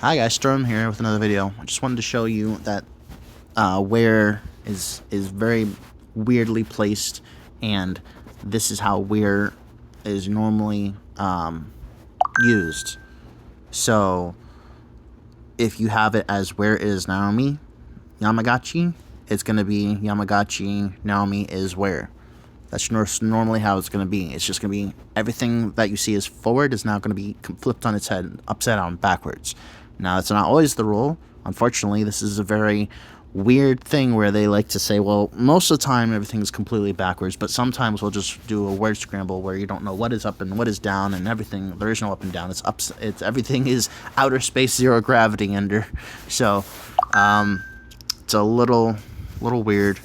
Hi guys, Storm here with another video. I just wanted to show you that where is very weirdly placed, and this is how where is normally used. So if you have it as where is Naomi Yamagachi, it's going to be Yamagachi Naomi is where. That's normally how it's going to be. It's just going to be everything that you see as forward is now going to be flipped on its head, upside down, backwards. Now, that's not always the rule. Unfortunately, this is a very weird thing where they like to say, well, most of the time everything's completely backwards, but sometimes we'll just do a word scramble where you don't know what is up and what is down and everything. There is no up and down. It's everything is outer space, zero gravity under. So, it's a little weird.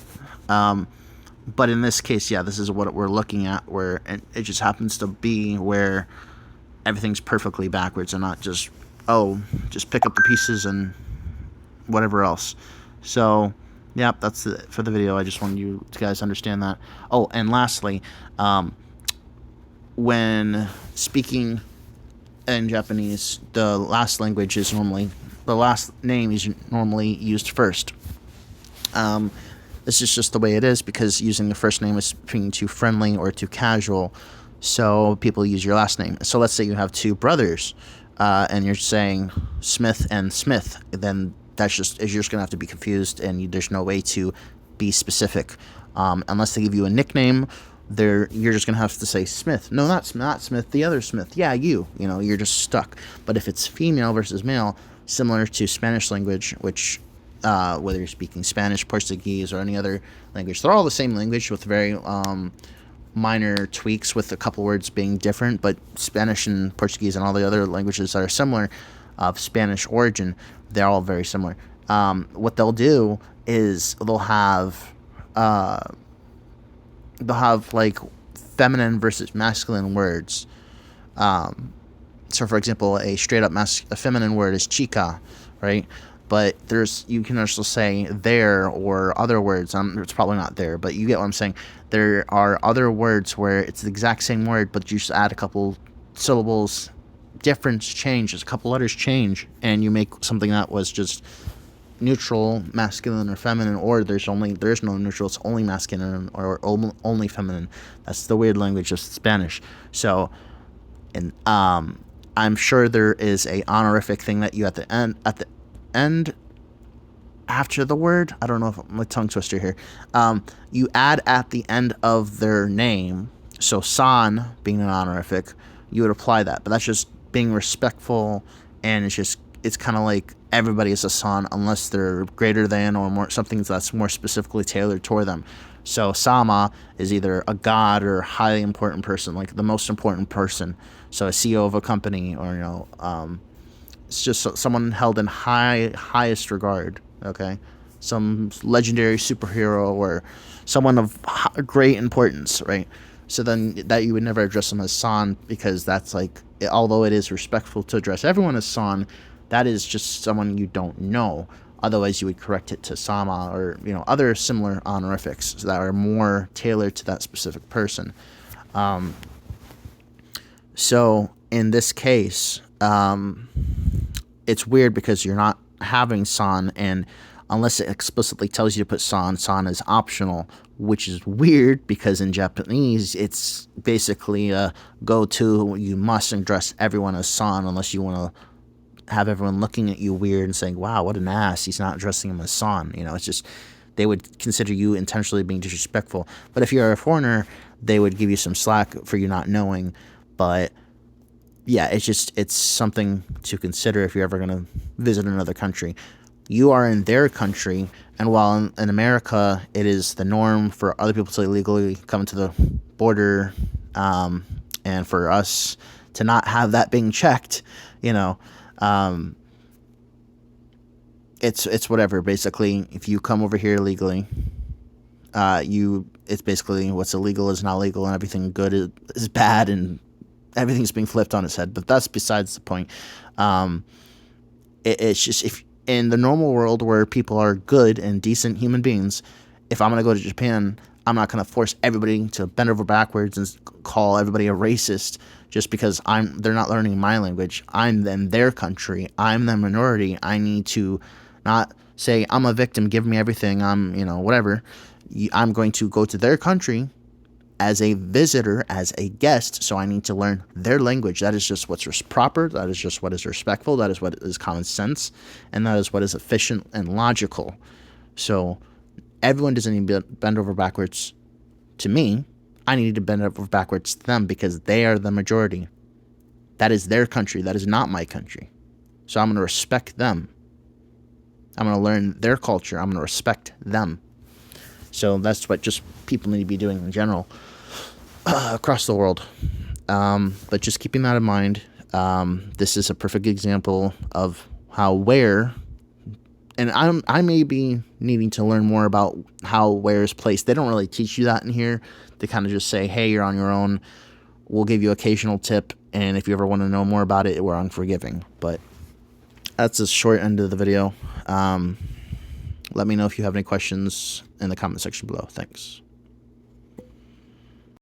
But in this case, yeah, this is what we're looking at, where it just happens to be where everything's perfectly backwards and not just, oh, just pick up the pieces and whatever else. So, yeah, that's it for the video. I just wanted you guys to understand that. Oh, and lastly, when speaking in Japanese, the last name is normally used first. This is just the way it is because using the first name is being too friendly or too casual, so people use your last name. So let's say you have two brothers, and you're saying Smith and Smith, then you're just gonna have to be confused, and there's no way to be specific, unless they give you a nickname. You're just gonna have to say Smith. No, not Smith. The other Smith. Yeah, you. You're just stuck. But if it's female versus male, similar to Spanish language, which whether you're speaking Spanish, Portuguese, or any other language, they're all the same language with very minor tweaks, with a couple words being different. But Spanish and Portuguese and all the other languages that are similar, of Spanish origin, they're all very similar. What they'll do is they'll have like feminine versus masculine words. So, for example, a straight up a feminine word is chica, right? But you can also say there or other words. It's probably not there, but you get what I'm saying. There are other words where it's the exact same word, but you just add a couple syllables, difference changes, a couple letters change, and you make something that was just neutral, masculine or feminine, or there's no neutral, it's only masculine or only feminine. That's the weird language of Spanish. So, and I'm sure there is a honorific thing that you at the end after the word. I don't know if I'm a tongue twister here. You add at the end of their name. So san being an honorific, you would apply that. But that's just being respectful, and it's kind of like everybody is a san unless they're greater than or more something that's more specifically tailored toward them. So sama is either a god or a highly important person, like the most important person. So a CEO of a company, or it's just someone held in highest regard. Okay, some legendary superhero or someone of great importance, right? So then that you would never address them as san, because that's like, although it is respectful to address everyone as san, that is just someone you don't know. Otherwise, you would correct it to sama or other similar honorifics that are more tailored to that specific person. So in this case, it's weird because you're not having san, and unless it explicitly tells you to put san is optional, which is weird because in Japanese it's basically a go-to. You must address everyone as san unless you want to have everyone looking at you weird and saying, wow, what an ass, he's not addressing him as san. It's just, they would consider you intentionally being disrespectful. But if you're a foreigner, they would give you some slack for you not knowing. But yeah, it's something to consider if you're ever going to visit another country. You are in their country, and while in America it is the norm for other people to illegally come to the border, and for us to not have that being checked, it's whatever. Basically, if you come over here illegally, it's basically what's illegal is not legal, and everything good is bad, and everything's being flipped on its head. But that's besides the point. It's just, if in the normal world where people are good and decent human beings, if I'm going to go to Japan, I'm not going to force everybody to bend over backwards and call everybody a racist just because they're not learning my language. I'm in their country. I'm the minority. I need to not say I'm a victim, give me everything, I'm, whatever. I'm going to go to their country as a visitor, as a guest, so I need to learn their language. That is just what's proper. That is just what is respectful. That is what is common sense, and that is what is efficient and logical. So everyone doesn't need to bend over backwards to me. I need to bend over backwards to them because they are the majority. That is their country. That is not my country. So I'm going to respect them. I'm going to learn their culture. I'm going to respect them. So that's what just people need to be doing in general across the world. But just keeping that in mind, this is a perfect example of how where, and I may be needing to learn more about how where is placed. They don't really teach you that in here. They kind of just say, hey, you're on your own. We'll give you occasional tip, and if you ever want to know more about it, we're unforgiving. But that's the short end of the video. Let me know if you have any questions in the comment section below. Thanks.